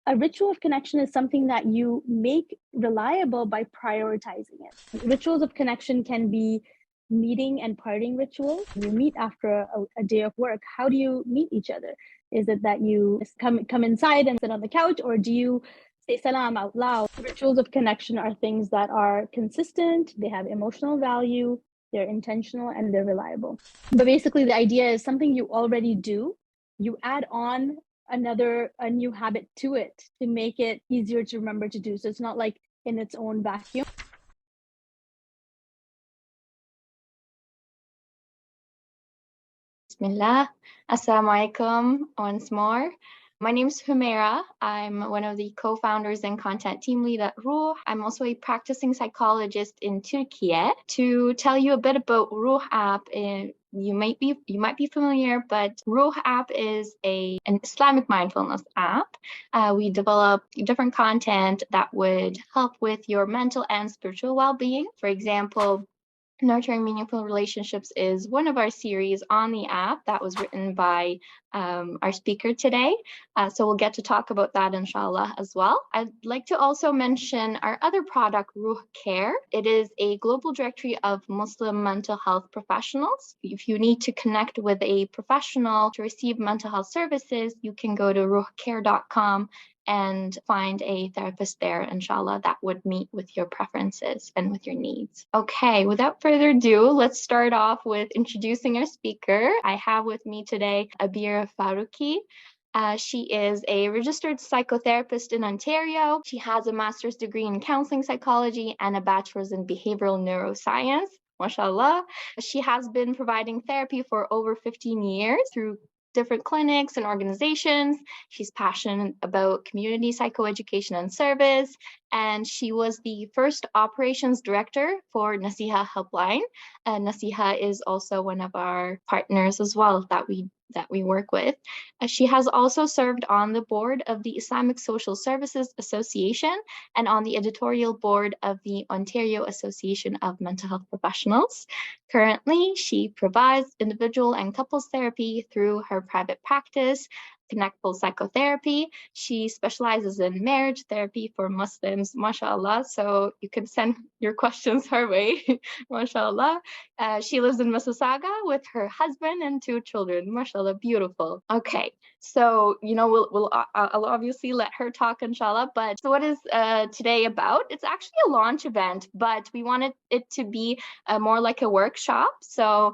A ritual of connection is something that you make reliable by prioritizing it. Rituals of connection can be meeting and parting rituals. You meet after a day of work. How do you meet each other? Is it that you come inside and sit on the couch, or do you say salam out loud? Rituals of connection are things that are consistent, they have emotional value, they're intentional, and they're reliable. But basically, the idea is something you already do, you add on a new habit to it to make it easier to remember to do. So it's not like in its own vacuum. Bismillah. Assalamu alaikum once more. My name is Humaira. I'm one of the co-founders and content team lead at Ruh. I'm also a practicing psychologist in Turkey. To tell you a bit about Ruh App, you might be familiar, but Ruh App is an Islamic mindfulness app. We develop different content that would help with your mental and spiritual well-being. For example, Nurturing Meaningful Relationships is one of our series on the app that was written by our speaker today. So we'll get to talk about that inshallah as well. I'd like to also mention our other product, Ruh Care. It is a global directory of Muslim mental health professionals. If you need to connect with a professional to receive mental health services, you can go to ruhcare.com and find a therapist there, inshallah, that would meet with your preferences and with your needs. Okay, without further ado, let's start off with introducing our speaker. I have with me today Abeer Faruqui. She is a registered psychotherapist in Ontario. She has a master's degree in counseling psychology and a bachelor's in behavioral neuroscience. MashaAllah. She has been providing therapy for over 15 years through different clinics and organizations. She's passionate about community psychoeducation and service, and she was the first operations director for Nasiha Helpline. Nasiha is also one of our partners as well that we work with. She has also served on the board of the Islamic Social Services Association and on the editorial board of the Ontario Association of Mental Health Professionals. Currently, she provides individual and couples therapy through her private practice, Connectful Psychotherapy. She specializes in marriage therapy for Muslims, mashallah. So you can send your questions her way, mashallah. She lives in Mississauga with her husband and 2 children, mashallah, beautiful. Okay, so I'll obviously let her talk, inshallah. But so what is today about? It's actually a launch event, but we wanted it to be more like a workshop. So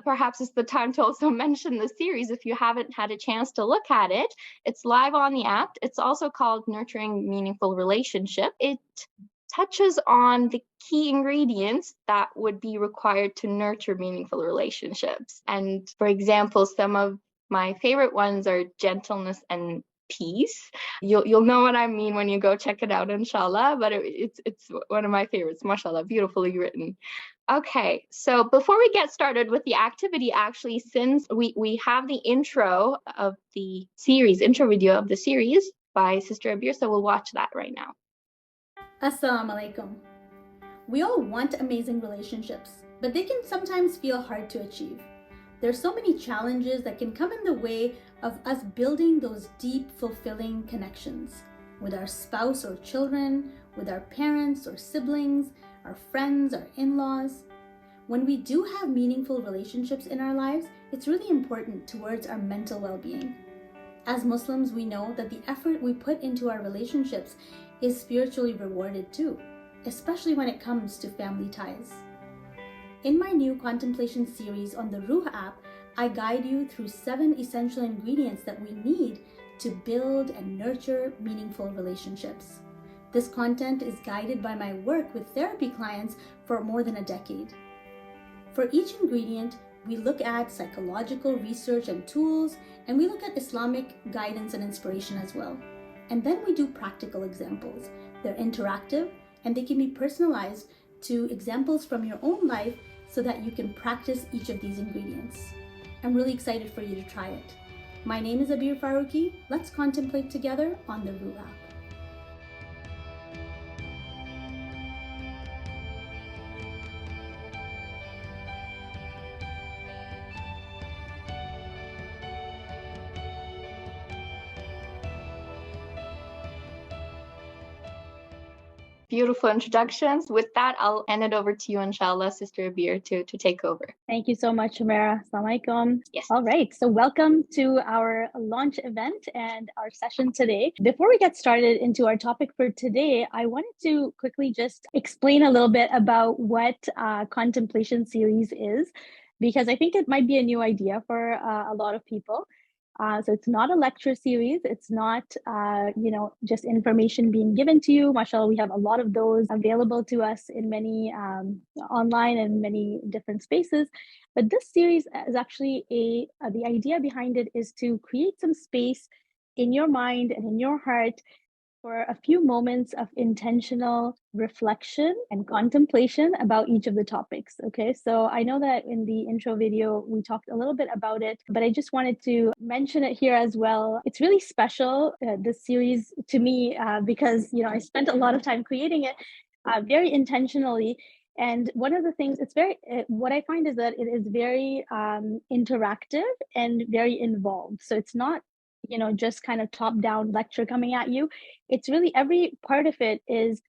perhaps it's the time to also mention the series if you haven't had a chance to look at it. It's live on the app. It's also called Nurturing Meaningful Relationship. It touches on the key ingredients that would be required to nurture meaningful relationships. And for example, some of my favorite ones are gentleness and peace. You'll know what I mean when you go check it out, inshallah, but it's one of my favorites, mashallah, beautifully written. Okay, so before we get started with the activity, actually, since we have the intro video of the series by Sister Abeer, so we'll watch that right now. Assalamu alaikum. We all want amazing relationships, but they can sometimes feel hard to achieve. There's so many challenges that can come in the way of us building those deep, fulfilling connections with our spouse or children, with our parents or siblings, our friends, our in-laws. When we do have meaningful relationships in our lives, it's really important towards our mental well-being. As Muslims, we know that the effort we put into our relationships is spiritually rewarded too, especially when it comes to family ties. In my new contemplation series on the Ruh app, I guide you through 7 essential ingredients that we need to build and nurture meaningful relationships. This content is guided by my work with therapy clients for more than a decade. For each ingredient, we look at psychological research and tools, and we look at Islamic guidance and inspiration as well. And then we do practical examples. They're interactive, and they can be personalized to examples from your own life so that you can practice each of these ingredients. I'm really excited for you to try it. My name is Abeer Faruqui. Let's contemplate together on the Ruh app. beautiful introductions. With that, I'll hand it over to you, inshallah, Sister Abeer, to take over. Thank you so much, Humaira. Assalamu alaikum. Yes. All right. So welcome to our launch event and our session today. Before we get started into our topic for today, I wanted to quickly just explain a little bit about what Contemplation Series is, because I think it might be a new idea for a lot of people. So it's not a lecture series. It's not, just information being given to you. MashaAllah, we have a lot of those available to us in many online and many different spaces. But this series is actually the idea behind it is to create some space in your mind and in your heart for a few moments of intentional reflection and contemplation about each of the topics. Okay, so I know that in the intro video, we talked a little bit about it, but I just wanted to mention it here as well. It's really special, this series to me, because, I spent a lot of time creating it very intentionally. And one of the things what I find is that it is very interactive and very involved. So it's not just kind of top-down lecture coming at you. It's really every part of it is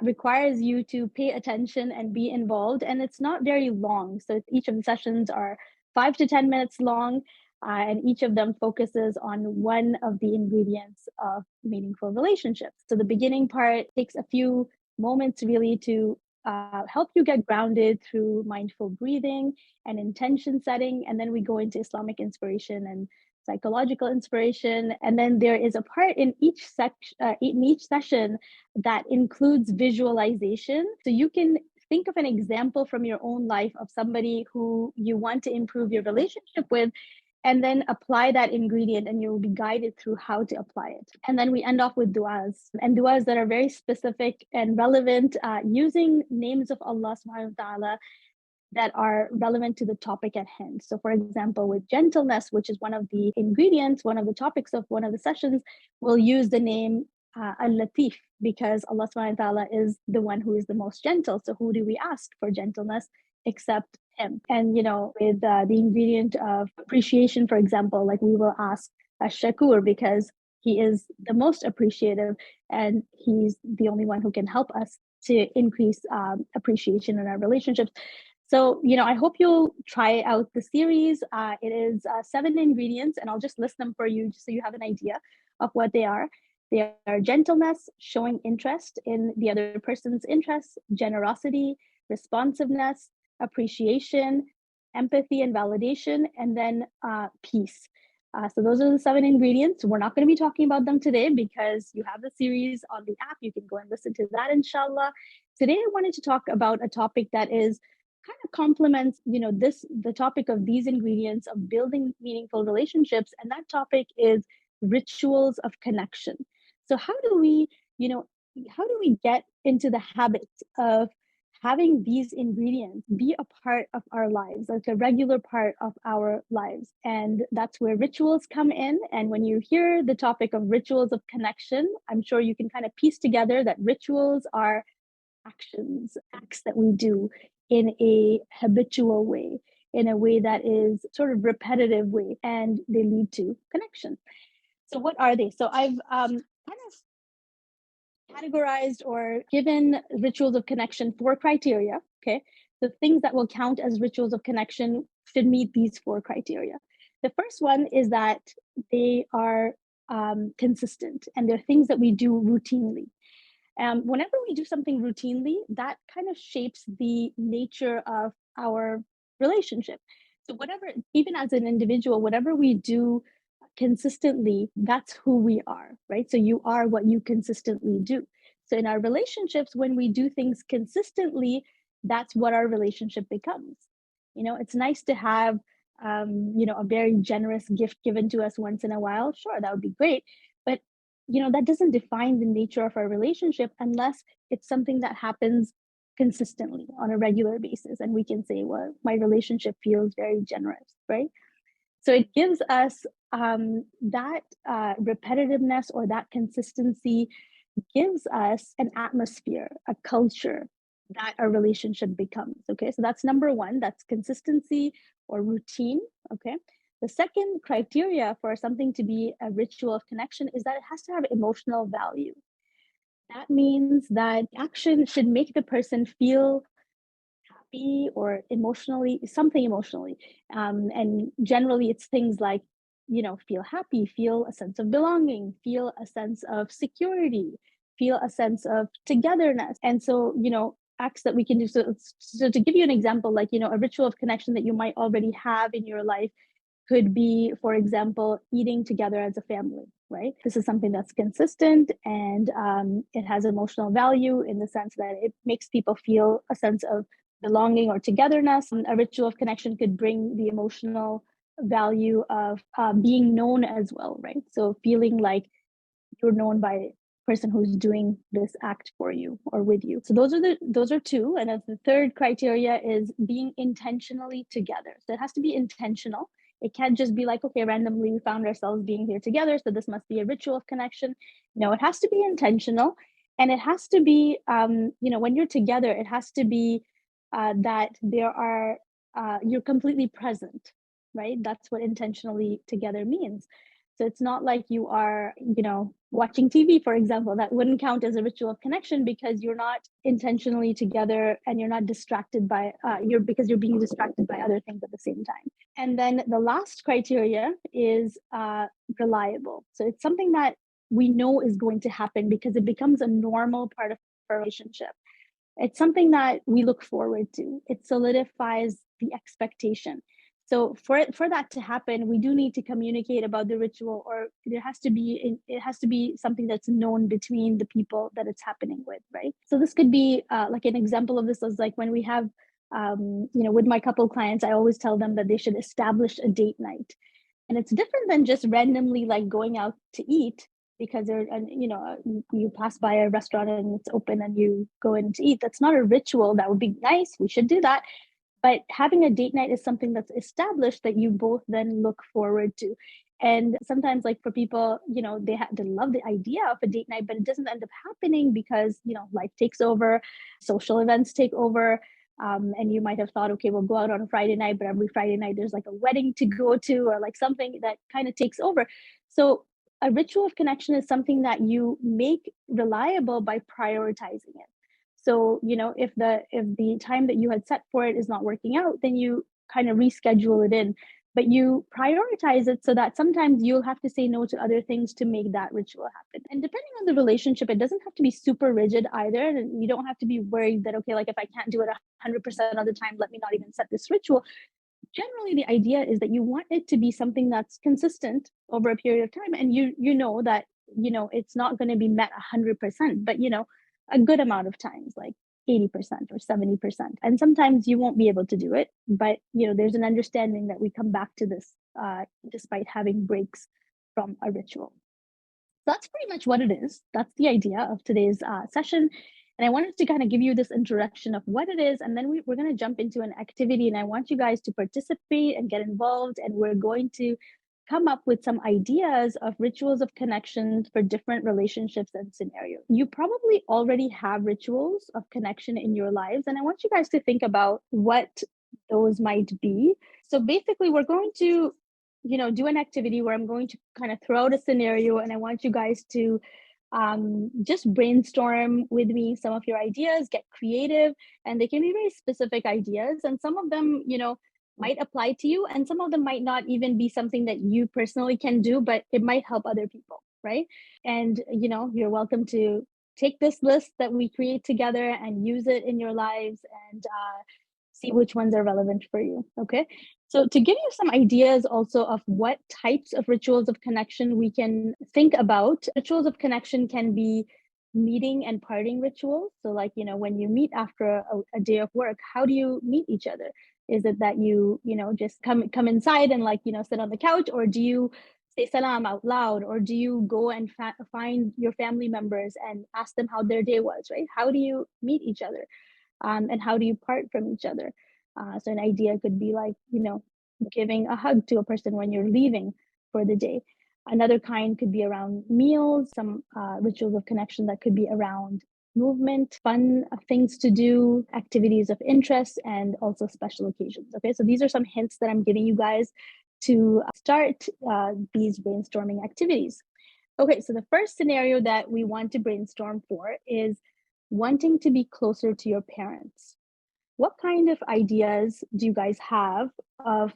requires you to pay attention and be involved, and it's not very long. So each of the sessions are 5 to 10 minutes long, and each of them focuses on one of the ingredients of meaningful relationships. So the beginning part takes a few moments really to help you get grounded through mindful breathing and intention setting, and then we go into Islamic inspiration and psychological inspiration. And then there is a part in each session that includes visualization. So you can think of an example from your own life of somebody who you want to improve your relationship with, and then apply that ingredient, and you'll be guided through how to apply it. And then we end off with du'as, and du'as that are very specific and relevant, using names of Allah subhanahu wa ta'ala that are relevant to the topic at hand. So for example, with gentleness, which is one of the ingredients, one of the topics of one of the sessions, we'll use the name Al-Latif, because Allah subhanahu wa ta'ala is the one who is the most gentle. So who do we ask for gentleness except him? And, with the ingredient of appreciation, for example, like we will ask Ash-Shakur, because he is the most appreciative and he's the only one who can help us to increase appreciation in our relationships. So, I hope you'll try out the series. It is 7 ingredients, and I'll just list them for you just so you have an idea of what they are. They are gentleness, showing interest in the other person's interests, generosity, responsiveness, appreciation, empathy and validation, and then peace. So those are the 7 ingredients. We're not going to be talking about them today because you have the series on the app. You can go and listen to that, inshallah. Today, I wanted to talk about a topic that is kind of complements, the topic of these ingredients of building meaningful relationships. And that topic is rituals of connection. So how do we get into the habit of having these ingredients be a part of our lives, like a regular part of our lives? And that's where rituals come in. And when you hear the topic of rituals of connection, I'm sure you can kind of piece together that rituals are acts that we do in a habitual way, in a way that is sort of repetitive way, and they lead to connection. So what are they? So I've kind of categorized or given rituals of connection 4 criteria. Okay, the things that will count as rituals of connection should meet these 4 criteria. The first one is that they are consistent, and they're things that we do routinely. Whenever we do something routinely, that kind of shapes the nature of our relationship. So even as an individual, whatever we do consistently, that's who we are, right? So you are what you consistently do. So in our relationships, when we do things consistently, that's what our relationship becomes. It's nice to have, a very generous gift given to us once in a while. Sure, that would be great. But that doesn't define the nature of our relationship unless it's something that happens consistently on a regular basis. And we can say, well, my relationship feels very generous, right? So it gives us that repetitiveness or that consistency gives us an atmosphere, a culture that our relationship becomes. Okay, so that's number 1. That's consistency or routine. Okay. The second criteria for something to be a ritual of connection is that it has to have emotional value. That means that action should make the person feel happy or emotionally, something emotionally. And generally, it's things like, feel happy, feel a sense of belonging, feel a sense of security, feel a sense of togetherness. And so, acts that we can do. So to give you an example, like, a ritual of connection that you might already have in your life could be, for example, eating together as a family, right? This is something that's consistent, and it has emotional value in the sense that it makes people feel a sense of belonging or togetherness. A ritual of connection could bring the emotional value of being known as well, right? So feeling like you're known by a person who's doing this act for you or with you. So those are two. And as the third criteria is being intentionally together. So it has to be intentional. It can't just be like, okay, randomly we found ourselves being here together, so this must be a ritual of connection. No, it has to be intentional. And it has to be, when you're together, it has to be that you're completely present, right? That's what intentionally together means. So it's not like you are, watching TV, for example. That wouldn't count as a ritual of connection because you're not intentionally together and you're not distracted by because you're being distracted by other things at the same time. And then the last criteria is reliable. So it's something that we know is going to happen because it becomes a normal part of our relationship. It's something that we look forward to. It solidifies the expectation. So for that to happen, we do need to communicate about the ritual, or it has to be something that's known between the people that it's happening with, right? So this could be like an example of this is like when we have, with my couple clients, I always tell them that they should establish a date night, and it's different than just randomly like going out to eat because you pass by a restaurant and it's open and you go in to eat. That's not a ritual. That would be nice. We should do that. But having a date night is something that's established that you both then look forward to. And sometimes, like for people, they love the idea of a date night, but it doesn't end up happening because life takes over, social events take over. And you might have thought, okay, we'll go out on a Friday night, but every Friday night there's like a wedding to go to or like something that kind of takes over. So a ritual of connection is something that you make reliable by prioritizing it. So, if the time that you had set for it is not working out, then you kind of reschedule it in, but you prioritize it so that sometimes you'll have to say no to other things to make that ritual happen. And depending on the relationship, it doesn't have to be super rigid either. And you don't have to be worried that, okay, like if I can't do it 100% of the time, let me not even set this ritual. Generally, the idea is that you want it to be something that's consistent over a period of time, and you know that it's not going to be met 100%, but a good amount of times, like 80% or 70%. And sometimes you won't be able to do it, but there's an understanding that we come back to this despite having breaks from a ritual. So that's pretty much what it is. That's the idea of today's session. And I wanted to kind of give you this introduction of what it is. And then we're going to jump into an activity. And I want you guys to participate and get involved. And we're going to come up with some ideas of rituals of connection for different relationships and scenarios. You probably already have rituals of connection in your lives. And I want you guys to think about what those might be. So basically, we're going to do an activity where I'm going to kind of throw out a scenario, and I want you guys to just brainstorm with me some of your ideas, get creative, and they can be very specific ideas. And some of them, might apply to you, and some of them might not even be something that you personally can do, but it might help other people, right? And, you're welcome to take this list that we create together and use it in your lives and see which ones are relevant for you, okay? So to give you some ideas also of what types of rituals of connection we can think about, rituals of connection can be meeting and parting rituals. So like, when you meet after a day of work, how do you meet each other? Is it that you just come inside and like, sit on the couch, or do you say salam out loud, or do you go and find your family members and ask them how their day was, right? How do you meet each other? And how do you part from each other? So an idea could be like, giving a hug to a person when you're leaving for the day. Another kind could be around meals, some rituals of connection that could be around movement, fun things to do, activities of interest, and also special occasions. Okay, so these are some hints that I'm giving you guys to start these brainstorming activities. Okay, so the first scenario that we want to brainstorm for is wanting to be closer to your parents. What kind of ideas do you guys have of,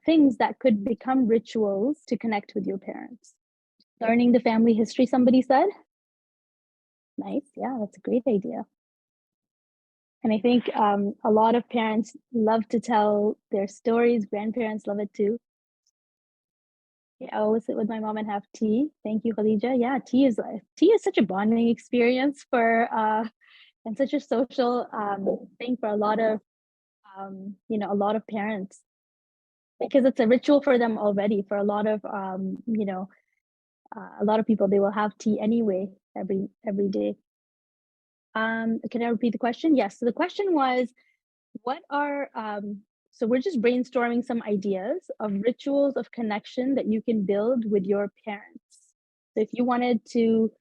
things that could become rituals to connect with your parents? Learning the family history, somebody said. Nice. Yeah, that's a great idea. And I think a lot of parents love to tell their stories. Grandparents love it too. Yeah, I always sit with my mom and have tea. Thank you, Khadija. Yeah, tea is such a bonding experience for and such a social thing for a lot of a lot of parents, because it's a ritual for them already. For a lot of a lot of people, they will have tea anyway every day. Can I repeat the question? Yes. So the question was, what are so we're just brainstorming some ideas of rituals of connection that you can build with your parents. So if you wanted to,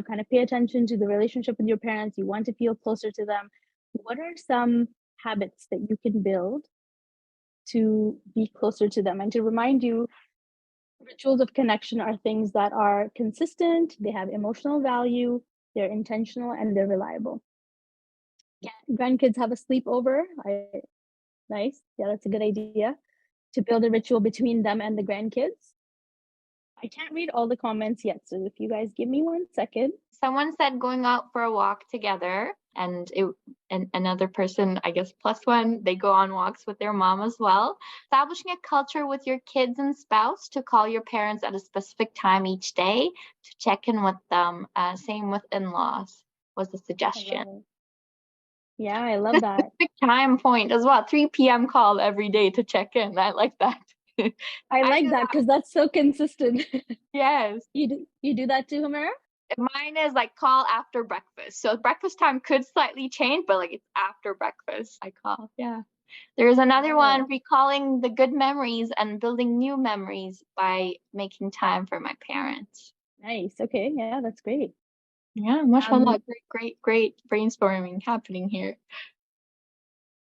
kind of pay attention to the relationship with your parents, you want to feel closer to them, what are some habits that you can build to be closer to them? And to remind you, rituals of connection are things that are consistent, they have emotional value, they're intentional, and they're reliable. Yeah, grandkids have a sleepover. Nice. Yeah, that's a good idea to build a ritual between them and the grandkids. I can't read all the comments yet, so if you guys give me 1 second. Someone said going out for a walk together, and another person, I guess +1, they go on walks with their mom as well. Establishing a culture with your kids and spouse to call your parents at a specific time each day to check in with them. Same with in-laws was the suggestion. Yeah, I love that. Specific time point as well. 3 p.m. call every day to check in. I like that. I like that because that's so consistent. Yes. You do that too, Humera? Mine is like call after breakfast. So breakfast time could slightly change, but like it's after breakfast I call. Yeah. There's another one, recalling the good memories and building new memories by making time for my parents. Nice. Okay. Yeah, that's great. Yeah, mashallah. Great brainstorming happening here.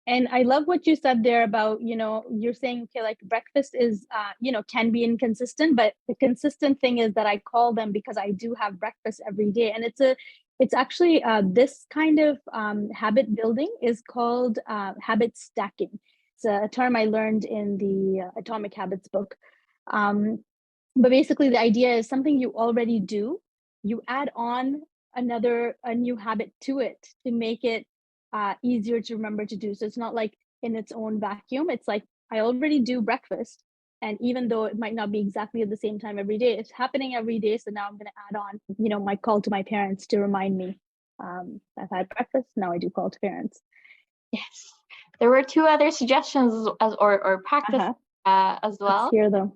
And I love what you said there about, you're saying, okay, like breakfast is, can be inconsistent, but the consistent thing is that I call them because I do have breakfast every day. And it's actually this kind of habit building is called habit stacking. It's a term I learned in the Atomic Habits book. But basically the idea is something you already do, you add on a new habit to it to make it easier to remember to do. So it's not like in its own vacuum. It's like I already do breakfast, and even though it might not be exactly at the same time every day, it's happening every day. So now I'm going to add on, my call to my parents to remind me I've had breakfast. Now I do call to parents. Yes, there were 2 other suggestions or practice as well. Let's hear them.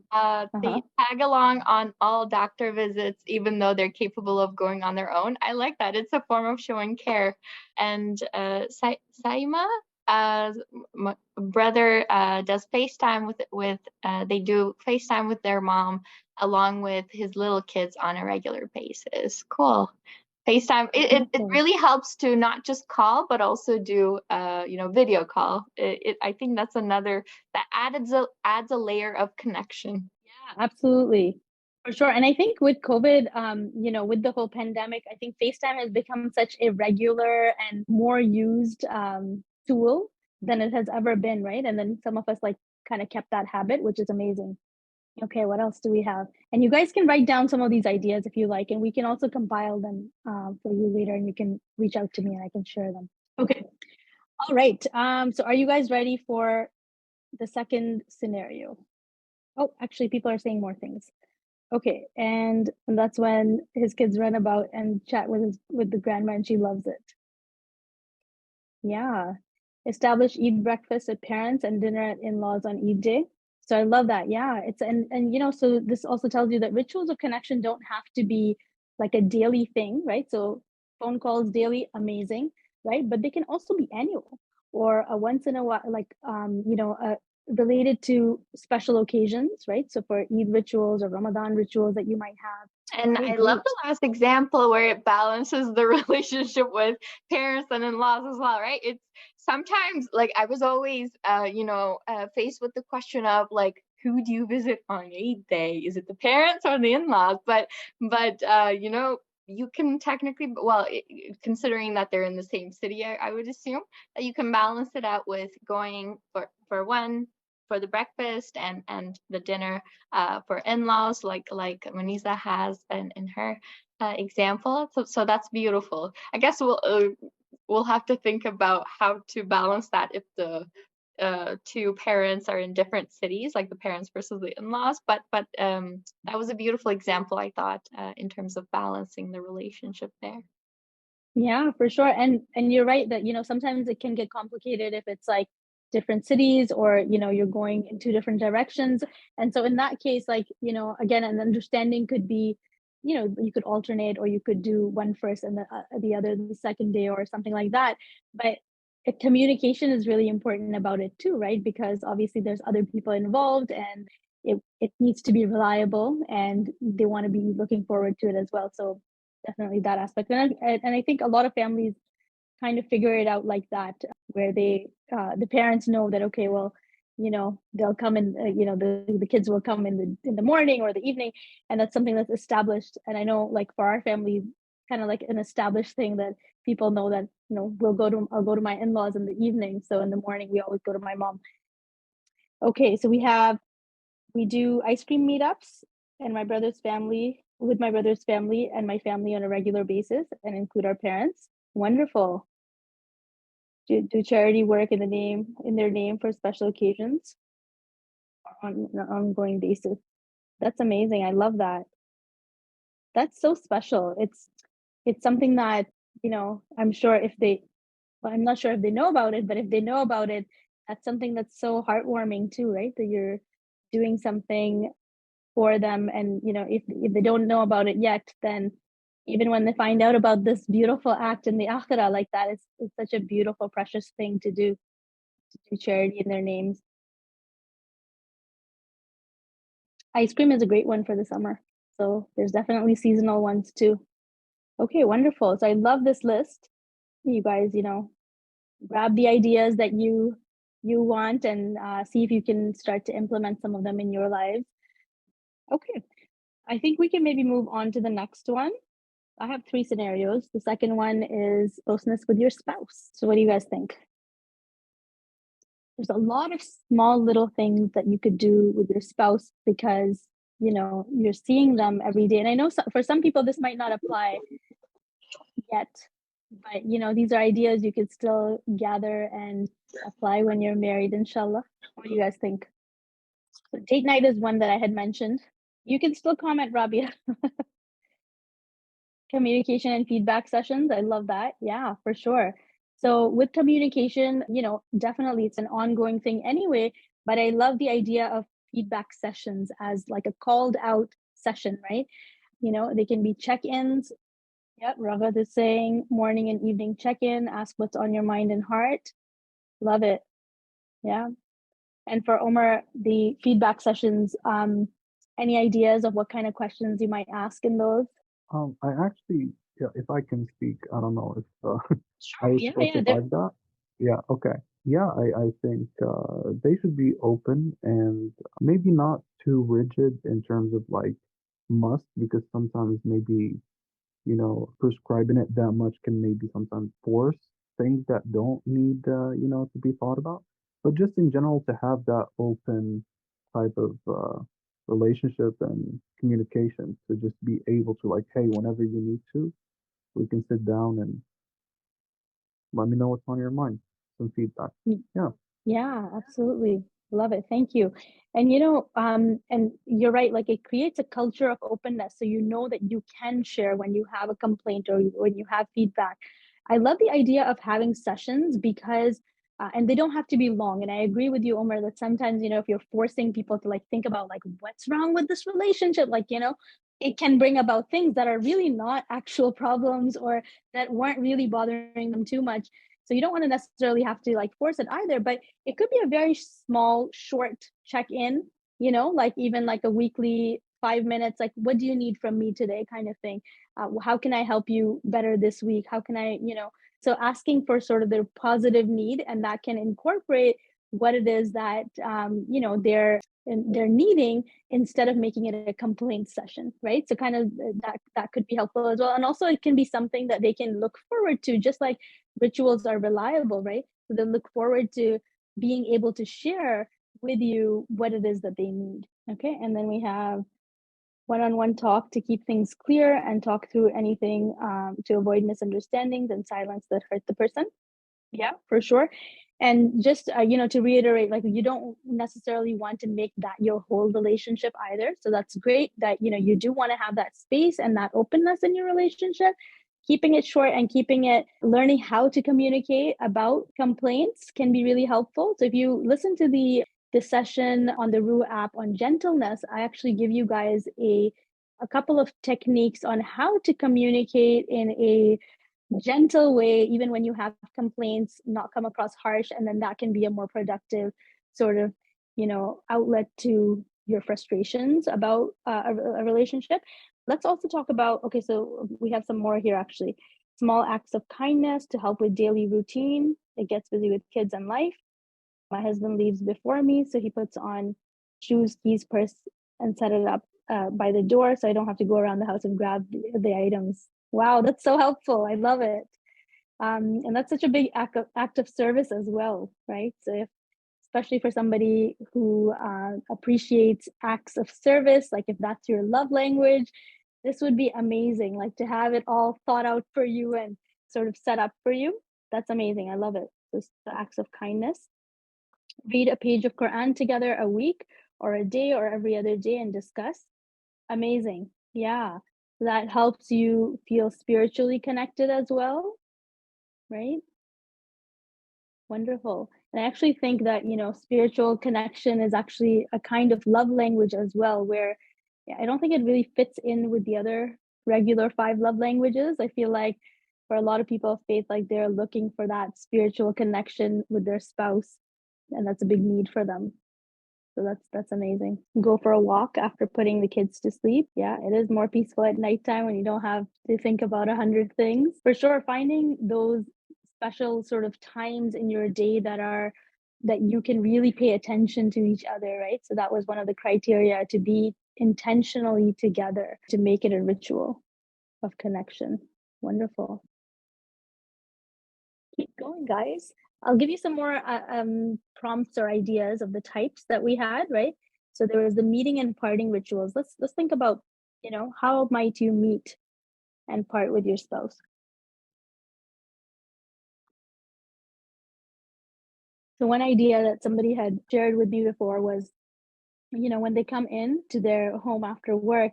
They tag along on all doctor visits, even though they're capable of going on their own. I like that. It's a form of showing care. And Saima, my brother, does FaceTime with they do FaceTime with their mom along with his little kids on a regular basis. Cool. FaceTime, it really helps to not just call, but also do, video call. I think that's another, that adds a layer of connection. Yeah, absolutely. For sure. And I think with COVID, with the whole pandemic, I think FaceTime has become such a regular and more used tool than it has ever been, right? And then some of us kind of kept that habit, which is amazing. Okay, what else do we have? And you guys can write down some of these ideas if you like, and we can also compile them for you later, and you can reach out to me and I can share them. Okay. All right. So are you guys ready for the second scenario? Oh, actually, people are saying more things. Okay, and that's when his kids run about and chat with the grandma, and she loves it. Yeah. Establish Eid breakfast at parents and dinner at in-laws on Eid day. So I love that. Yeah, it's and so this also tells you that rituals of connection don't have to be like a daily thing, right? So phone calls daily, amazing, right? But they can also be annual or a once in a while, like related to special occasions, right? So for Eid rituals or Ramadan rituals that you might have. And I love the last example where it balances the relationship with parents and in-laws as well, right? It's sometimes like I was always, faced with the question of like, who do you visit on Eid day? Is it the parents or the in-laws? But you can technically, well, considering that they're in the same city, I would assume that you can balance it out with going for one for the breakfast and the dinner for in-laws, like Manisa has in her example. So that's beautiful. I guess we'll have to think about how to balance that if the two parents are in different cities, like the parents versus the in-laws. But that was a beautiful example, I thought, in terms of balancing the relationship there. Yeah, for sure. And you're right that, sometimes it can get complicated if it's like different cities or, you're going in two different directions. And so in that case, like, again, an understanding could be, you could alternate, or you could do one first and the other the second day or something like that. But communication is really important about it too, right? Because obviously there's other people involved, and it needs to be reliable, and they want to be looking forward to it as well. So definitely that aspect. And I think a lot of families kind of figure it out like that, where they the parents know that, okay, well, they'll come in, the kids will come in the morning or the evening, and that's something that's established. And I know, like, for our family, kind of like an established thing that people know that, I'll go to my in-laws in the evening, so in the morning we always go to my mom. Okay, so we do ice cream meetups and with my brother's family and my family on a regular basis, and include our parents. Wonderful. Do charity work in their name for special occasions on an ongoing basis. That's amazing. I love that. That's so special. It's something that, I'm sure I'm not sure if they know about it, but if they know about it, that's something that's so heartwarming too, right? That you're doing something for them. And, if they don't know about it yet, then even when they find out about this beautiful act in the akhirah, like that, it's such a beautiful, precious thing to do charity in their names. Ice cream is a great one for the summer. So there's definitely seasonal ones too. Okay, wonderful. So I love this list. You guys, grab the ideas that you want, and see if you can start to implement some of them in your lives. Okay, I think we can maybe move on to the next one. I have 3 scenarios. The second one is closeness with your spouse. So what do you guys think? There's a lot of small little things that you could do with your spouse, because, you're seeing them every day. And I know for some people this might not apply yet, but, these are ideas you could still gather and apply when you're married, inshallah. What do you guys think? So date night is one that I had mentioned. You can still comment, Rabia. Communication and feedback sessions. I love that. Yeah, for sure. So with communication, definitely it's an ongoing thing anyway, but I love the idea of feedback sessions as like a called out session, right? They can be check-ins. Yep, Raghav is saying morning and evening check-in, ask what's on your mind and heart. Love it. Yeah. And for Omar, the feedback sessions, any ideas of what kind of questions you might ask in those? I actually, yeah, if I can speak, I don't know if I was Yeah, supposed to advise that. Yeah, okay. Yeah, I think they should be open and maybe not too rigid in terms of like must, because sometimes maybe, prescribing it that much can maybe sometimes force things that don't need, to be thought about. But just in general, to have that open type of relationship and communication, to just be able to like, hey, whenever you need to, we can sit down and let me know what's on your mind, some feedback. Yeah. Yeah, absolutely. Love it. Thank you. And and you're right, like it creates a culture of openness. So that you can share when you have a complaint or when you have feedback. I love the idea of having sessions because and they don't have to be long. And I agree with you, Omar, that sometimes, if you're forcing people to like think about like what's wrong with this relationship, like, it can bring about things that are really not actual problems, or that weren't really bothering them too much. So you don't want to necessarily have to like force it either, but it could be a very small, short check-in, like even like a weekly 5 minutes, like, what do you need from me today, kind of thing. How can I help you better this week? How can I, so asking for sort of their positive need, and that can incorporate what it is that, they're they're needing, instead of making it a complaint session, right? So kind of that could be helpful as well. And also it can be something that they can look forward to, just like rituals are reliable, right? So they look forward to being able to share with you what it is that they need. Okay. And then we have one-on-one talk to keep things clear and talk through anything to avoid misunderstandings and silence that hurt the person. Yeah, for sure. And just to reiterate, like, you don't necessarily want to make that your whole relationship either. So that's great that you do want to have that space and that openness in your relationship. Keeping it short and learning how to communicate about complaints can be really helpful. So if you listen to the session on the Ruh app on gentleness, I actually give you guys a couple of techniques on how to communicate in a gentle way, even when you have complaints, not come across harsh, and then that can be a more productive sort of outlet to your frustrations about a relationship. Let's also talk about, okay, so we have some more here actually. Small acts of kindness to help with daily routine. It gets busy with kids and life. My husband leaves before me, so he puts on shoes, keys, purse, and set it up by the door, so I don't have to go around the house and grab the items. Wow, that's so helpful. I love it. And that's such a big act of service as well, right? So especially for somebody who appreciates acts of service, like if that's your love language, this would be amazing. Like to have it all thought out for you and sort of set up for you. That's amazing. I love it. Just the acts of kindness. Read a page of Quran together a week or a day or every other day and discuss. Amazing. Yeah. That helps you feel spiritually connected as well, right? Wonderful. And I actually think that, spiritual connection is actually a kind of love language as well, where I don't think it really fits in with the other regular 5 love languages. I feel like for a lot of people of faith, like they're looking for that spiritual connection with their spouse, and that's a big need for them. So that's amazing. Go for a walk after putting the kids to sleep. Yeah, it is more peaceful at nighttime when you don't have to think about 100 things. For sure, finding those special sort of times in your day that you can really pay attention to each other, right? So that was one of the criteria, to be intentionally together, to make it a ritual of connection. Wonderful. Keep going, guys. I'll give you some more prompts or ideas of the types that we had, right? So there was the meeting and parting rituals. Let's think about, how might you meet and part with your spouse? So one idea that somebody had shared with me before was, when they come in to their home after work,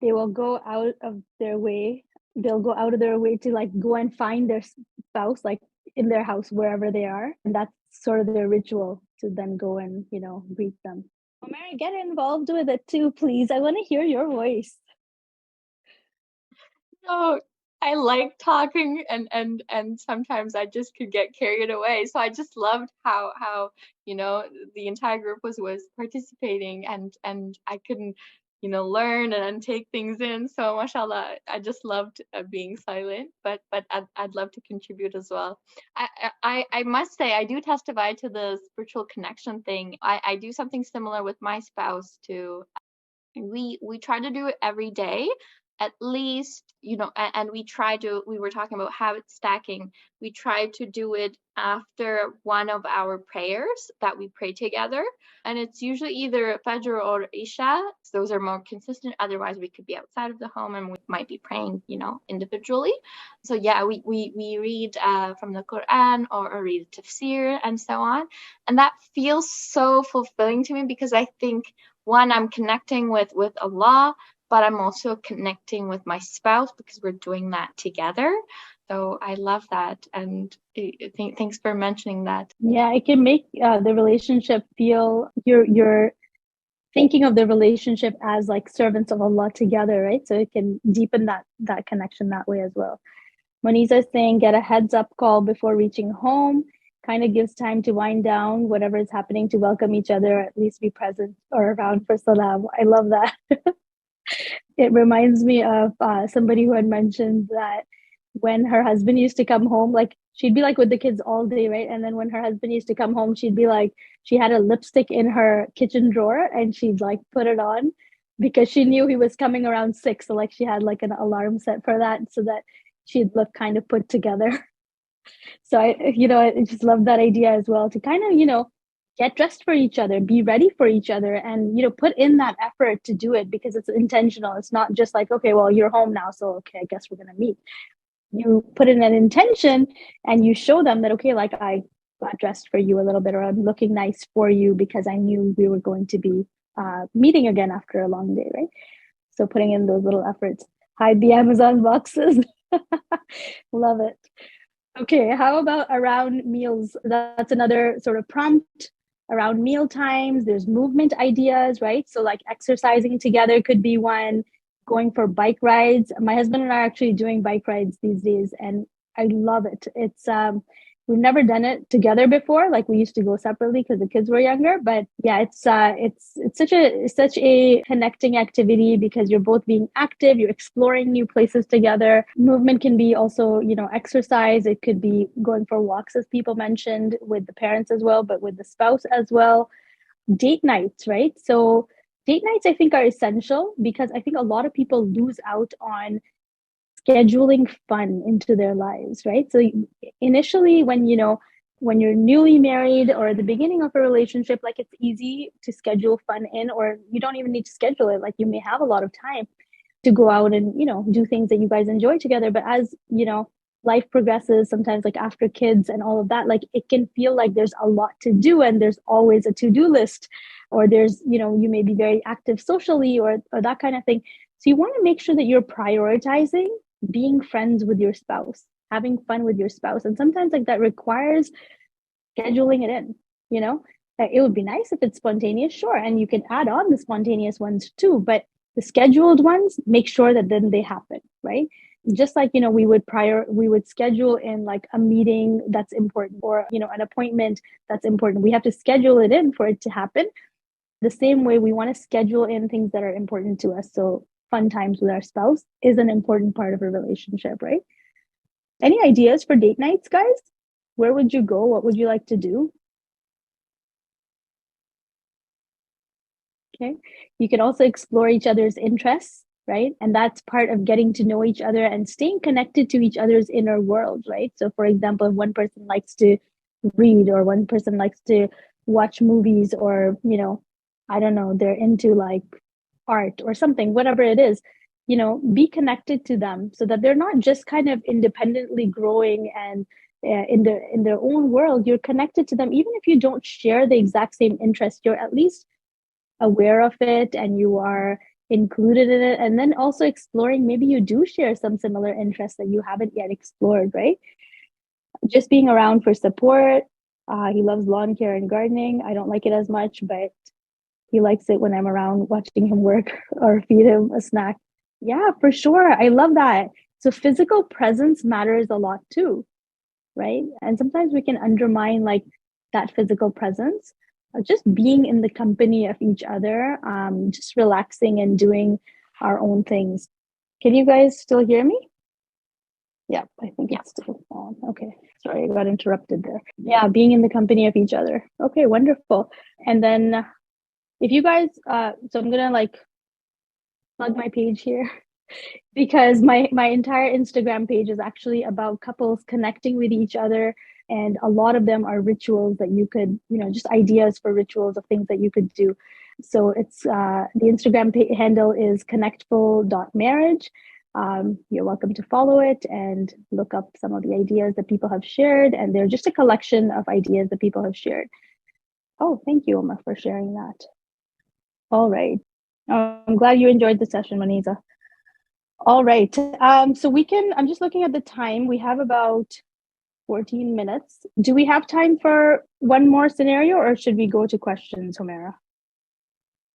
they will go out of their way. They'll go out of their way to like go and find their spouse, like in their house, wherever they are. And that's sort of their ritual, to then go and, greet them. Oh, Mary, get involved with it too, please. I want to hear your voice. No, I like talking and sometimes I just could get carried away. So I just loved how the entire group was participating and I couldn't learn and take things in. So mashallah, I just loved being silent, but I'd love to contribute as well. I must say I do testify to the spiritual connection thing. I do something similar with my spouse too. We try to do it every day at least, and we were talking about habit stacking. We try to do it after one of our prayers that we pray together, and it's usually either Fajr or Isha. Those are more consistent. Otherwise we could be outside of the home and we might be praying individually. So yeah, we read from the Quran or read tafsir and so on, and that feels so fulfilling to me because I think, one, I'm connecting with Allah, but I'm also connecting with my spouse because we're doing that together. So I love that. And thanks for mentioning that. Yeah, it can make the relationship feel you're thinking of the relationship as like servants of Allah together, right? So it can deepen that connection that way as well. Moniza is saying, get a heads up call before reaching home. Kind of gives time to wind down whatever is happening, to welcome each other, or at least be present or around for salam. I love that. It reminds me of somebody who had mentioned that when her husband used to come home, like she'd be like with the kids all day, right? And then when her husband used to come home, she'd be like, she had a lipstick in her kitchen drawer and she'd like put it on because she knew he was coming around 6. So like she had like an alarm set for that so that she'd look kind of put together. So I just love that idea as well to kind of, get dressed for each other, be ready for each other, and put in that effort to do it because it's intentional. It's not just like, okay, well, you're home now, so okay, I guess we're gonna meet. You put in an intention and you show them that, okay, like I got dressed for you a little bit, or I'm looking nice for you because I knew we were going to be meeting again after a long day, right? So putting in those little efforts. Hide the Amazon boxes. Love it. Okay, how about around meals? That's another sort of prompt around meal times. There's movement ideas, right? So like exercising together could be one, going for bike rides. My husband and I are actually doing bike rides these days, and I love it. It's we've never done it together before. Like we used to go separately because the kids were younger. But yeah, it's such a connecting activity because you're both being active, you're exploring new places together. Movement can be also, exercise. It could be going for walks, as people mentioned, with the parents as well, but with the spouse as well. Date nights, right? So date nights, I think, are essential because I think a lot of people lose out on scheduling fun into their lives, right? So initially, when you're newly married or at the beginning of a relationship, like it's easy to schedule fun in, or you don't even need to schedule it. Like you may have a lot of time to go out and do things that you guys enjoy together. But as life progresses, sometimes like after kids and all of that, like it can feel like there's a lot to do and there's always a to-do list, or there's you may be very active socially or that kind of thing. So you want to make sure that you're prioritizing being friends with your spouse, having fun with your spouse. And sometimes like that requires scheduling it in, it would be nice if it's spontaneous, sure. And you can add on the spontaneous ones too, but the scheduled ones, make sure that then they happen, right? Just like, we would schedule in like a meeting that's important, or, an appointment that's important. We have to schedule it in for it to happen. The same way we want to schedule in things that are important to us. So fun times with our spouse is an important part of a relationship, right? Any ideas for date nights, guys? Where would you go? What would you like to do? Okay. You can also explore each other's interests, right? And that's part of getting to know each other and staying connected to each other's inner world, right? So for example, if one person likes to read, or one person likes to watch movies, or, I don't know, they're into like art or something, whatever it is, be connected to them so that they're not just kind of independently growing and in their own world. You're connected to them. Even if you don't share the exact same interest, you're at least aware of it and you are included in it. And then also exploring, maybe you do share some similar interests that you haven't yet explored, right? Just being around for support. He loves lawn care and gardening. I don't like it as much, but he likes it when I'm around watching him work or feed him a snack. Yeah, for sure. I love that. So physical presence matters a lot too, right? And sometimes we can undermine like that physical presence. Just being in the company of each other, just relaxing and doing our own things. Can you guys still hear me? Yeah, I think it's still on. Okay. Sorry, I got interrupted there. Yeah, being in the company of each other. Okay, wonderful. And then if you guys, so I'm gonna like plug my page here because my entire Instagram page is actually about couples connecting with each other, and a lot of them are rituals that you could, just ideas for rituals of things that you could do. So it's the Instagram handle is connectful.marriage. You're welcome to follow it and look up some of the ideas that people have shared, and they're just a collection of ideas that people have shared. Oh, thank you, Oma, for sharing that. All right. I'm glad you enjoyed the session, Maniza. All right. So I'm just looking at the time. We have about 14 minutes. Do we have time for one more scenario, or should we go to questions, Homera?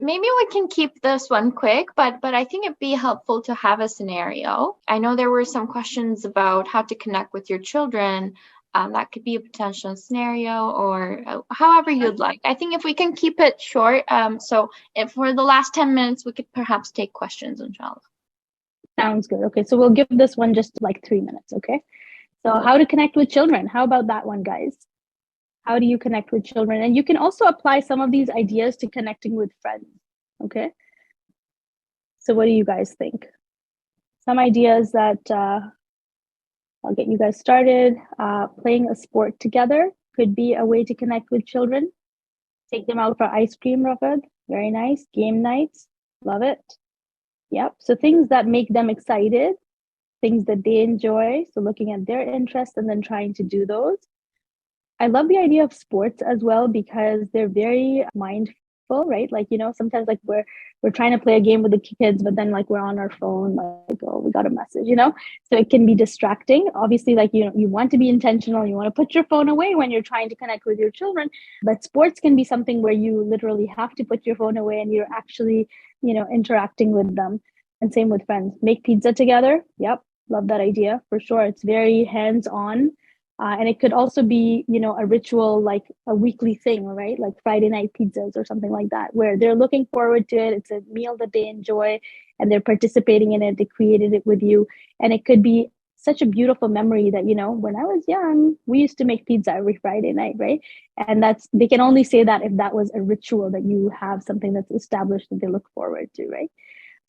Maybe we can keep this one quick, but I think it'd be helpful to have a scenario. I know there were some questions about how to connect with your children. That could be a potential scenario, or however you'd like. I think if we can keep it short, so if for the last 10 minutes, we could perhaps take questions, inshallah. Sounds good. Okay, so we'll give this one just like 3 minutes, okay? So how to connect with children. How about that one, guys? How do you connect with children? And you can also apply some of these ideas to connecting with friends, okay? So what do you guys think? Some ideas that I'll get you guys started. Playing a sport together could be a way to connect with children. Take them out for ice cream, Rafad. Very nice. Game nights. Love it. Yep. So things that make them excited, things that they enjoy. So looking at their interests and then trying to do those. I love the idea of sports as well because they're very mindful, right? Like, sometimes like we're trying to play a game with the kids, but then like we're on our phone, like, oh, we got a message, So it can be distracting. Obviously, like, you want to be intentional. You want to put your phone away when you're trying to connect with your children. But sports can be something where you literally have to put your phone away and you're actually, interacting with them. And same with friends. Make pizza together. Yep. Love that idea for sure. It's very hands-on. And it could also be, a ritual, like a weekly thing, right? Like Friday night pizzas or something like that, where they're looking forward to it. It's a meal that they enjoy and they're participating in it. They created it with you. And it could be such a beautiful memory that, when I was young, we used to make pizza every Friday night, right? And they can only say that if that was a ritual that you have something that's established that they look forward to, right?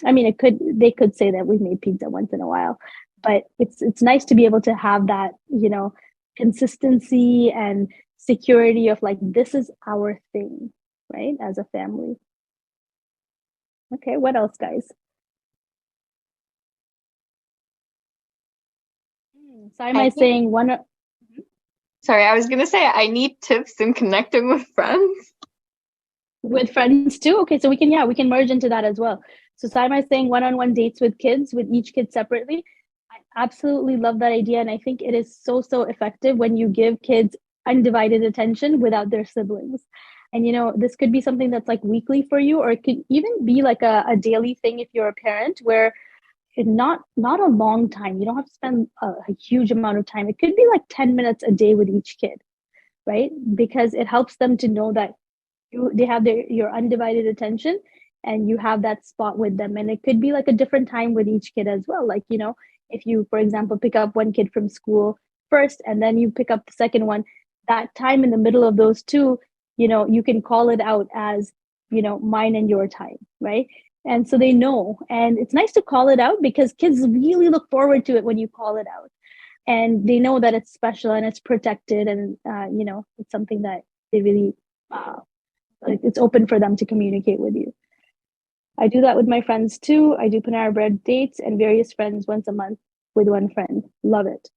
I mean, they could say that we made pizza once in a while, but it's nice to be able to have that, consistency and security of like, this is our thing, right? As a family. Okay, what else, guys? Saima is saying Sorry, I was going to say I need tips in connecting with friends. With friends too? Okay, so we can merge into that as well. So Saima is saying one-on-one dates with kids, with each kid separately. I absolutely love that idea. And I think it is so, so effective when you give kids undivided attention without their siblings. And, this could be something that's like weekly for you, or it could even be like a daily thing if you're a parent where not a long time. You don't have to spend a huge amount of time. It could be like 10 minutes a day with each kid, right? Because it helps them to know that they have your undivided attention and you have that spot with them. And it could be like a different time with each kid as well. Like, if you, for example, pick up one kid from school first and then you pick up the second one, that time in the middle of those two, you can call it out as, mine and your time, right? And so they know. And it's nice to call it out because kids really look forward to it when you call it out. And they know that it's special and it's protected and, it's something that they really, like it's open for them to communicate with you. I do that with my friends too. I do Panera Bread dates and various friends once a month with one friend. Love it.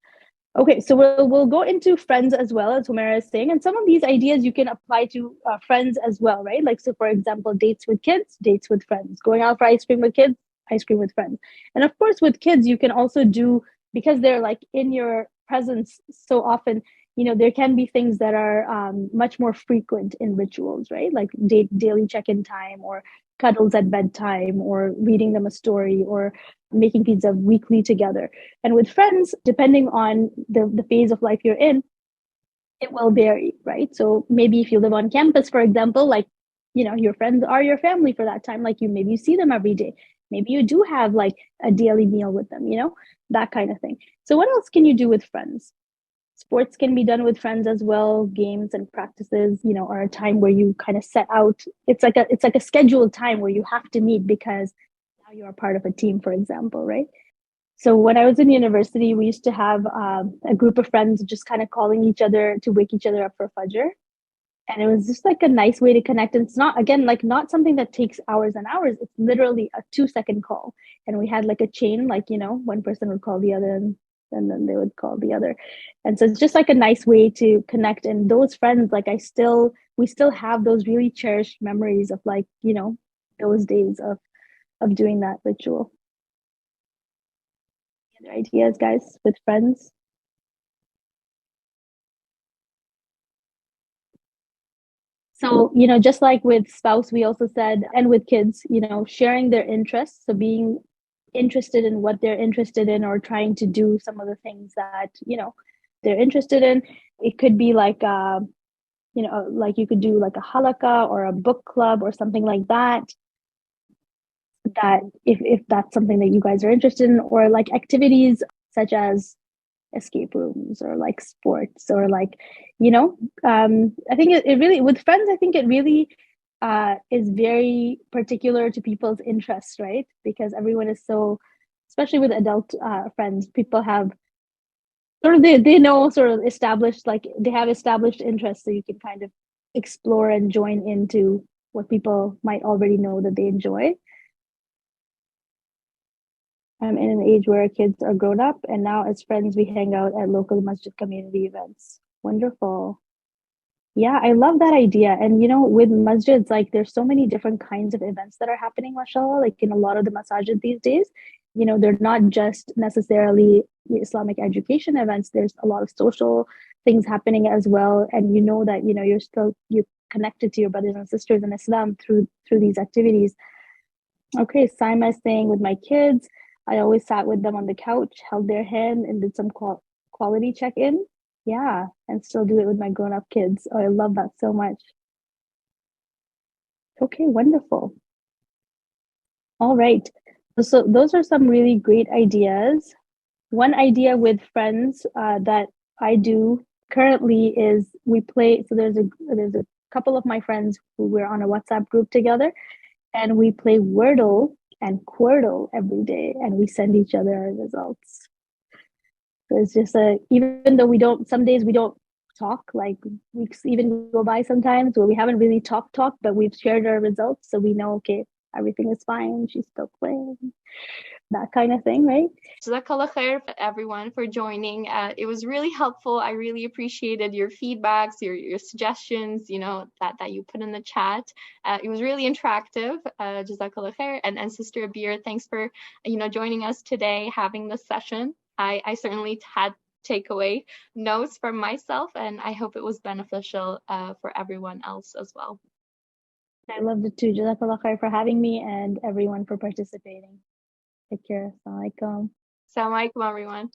Okay, so we'll go into friends as well, as Humera is saying, and some of these ideas you can apply to friends as well, right? Like, so for example, dates with kids, dates with friends, going out for ice cream with kids, ice cream with friends. And of course, with kids, you can also do, because they're like in your presence so often, there can be things that are much more frequent in rituals, right? Like daily check-in time or cuddles at bedtime or reading them a story or making pizza weekly together. And with friends, depending on the phase of life you're in, it will vary, right? So maybe if you live on campus, for example, like, your friends are your family for that time. Like maybe you see them every day. Maybe you do have like a daily meal with them, that kind of thing. So what else can you do with friends? Sports can be done with friends as well. Games and practices, are a time where you kind of set out. It's like a scheduled time where you have to meet because now you are part of a team, for example, right? So when I was in university, we used to have a group of friends just kind of calling each other to wake each other up for Fajr. And it was just like a nice way to connect. And it's not, again, like not something that takes hours and hours. It's literally a 2-second call. And we had like a chain, like, one person would call the other and then they would call the other. And so it's just like a nice way to connect. And those friends, like we still have those really cherished memories of like, those days of doing that ritual. Any other ideas, guys, with friends? So, just like with spouse, we also said, and with kids, sharing their interests. So being interested in what they're interested in or trying to do some of the things that, they're interested in. It could be like, like you could do like a halakha or a book club or something like that. that if that's something that you guys are interested in, or like activities such as escape rooms or like sports or like, I think it really, with friends, I think it really is very particular to people's interests, right? Because everyone is so, especially with adult friends, people have sort of, they know sort of established, like they have established interests, so you can kind of explore and join into what people might already know that they enjoy. I'm in an age where kids are grown up, and now as friends, we hang out at local masjid community events. Wonderful. Yeah, I love that idea. And with masjids, like there's so many different kinds of events that are happening, mashallah, like in a lot of the masajid these days. They're not just necessarily Islamic education events. There's a lot of social things happening as well. And that, you're connected to your brothers and sisters in Islam through these activities. Okay, Saima is saying with my kids, I always sat with them on the couch, held their hand, and did some quality check in. Yeah, and still do it with my grown up kids. Oh, I love that so much. Okay, wonderful. All right. So those are some really great ideas. One idea with friends that I do currently is we play. So there's a couple of my friends who we're on a WhatsApp group together, and we play Wordle and Quordle every day, and we send each other our results. So it's just even though some days we don't talk, like weeks even go by sometimes where we haven't really talked, but we've shared our results. So we know, okay, everything is fine. She's still playing, that kind of thing, right? Jazakallah khair everyone for joining. It was really helpful. I really appreciated your feedbacks, your suggestions, that you put in the chat. It was really interactive. Jazakallah khair. And Sister Abeer, thanks for, joining us today, having this session. I certainly had takeaway notes from myself, and I hope it was beneficial for everyone else as well. I loved it too. Jazakallah khair for having me and everyone for participating. Take care. Assalamu alaikum. Assalamu alaikum, everyone.